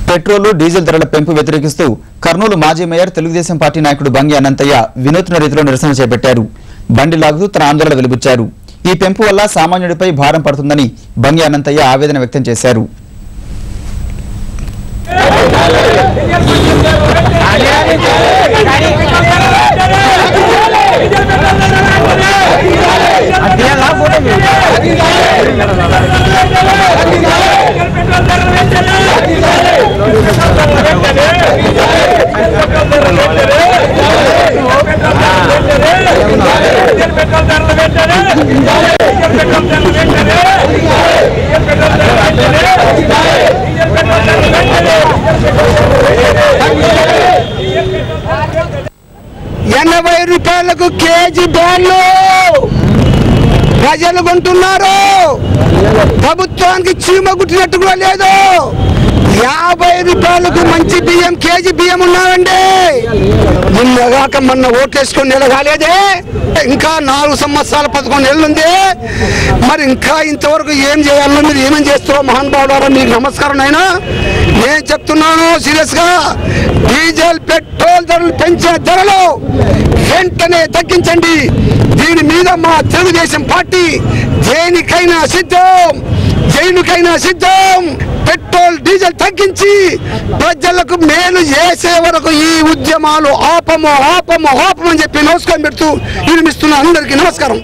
Petrol diesel ధరల పెంపు వ్యతిరేకిస్తూ కర్నూలు మాజీ మేయర్ తెలుగుదేశం పార్టీ నాయకుడు బంగి అనంతయ్య వినూత్న రీతిలో నిరసన చేపట్టారు. బండి లాగుతూ తన ఆందోళన వెలిబుచ్చారు. ఈ పెంపు వల్ల సామాన్యుడిపై భారం పడుతుందని బంగి అనంతయ్య ఆవేదన వ్యక్తం చేశారు. ₹80 కేజీ బ్యాన్లు ప్రజలు కొంటున్నారు. ప్రభుత్వానికి చీమ గుట్టినట్టు కూడా లేదు. ₹50 మంచి బియ్యం కేజీ బియ్యం ఉన్నారండి. నిన్నగాక మొన్న ఓట్లేసుకొని నెల కాలేదే, ఇంకా 4 సంవత్సరాల 11 నెలలు ఉంది. మరి ఇంకా ఇంతవరకు ఏం చేయాలో మీరు ఏమేం చేస్తారో మహానుభావులారా, మీకు నమస్కారం. అయినా నేను చెప్తున్నాను సీరియస్ గా, డీజిల్ పెట్రోల్ ధరలు పెంచే ధరలు వెంటనే తగ్గించండి. దీని మీద మా తెలుగుదేశం పార్టీ దేనికైనా సిద్ధం, జైలుకైనా సిద్ధం. పెట్రోల్ డీజిల్ తగ్గించి ప్రజలకు మేలు చేసే వరకు ఈ ఉద్యమాలు ఆపము ఆపము ఆపమని చెప్పి నమస్కారం పెడుతూ వినిపిస్తున్న అందరికీ నమస్కారం.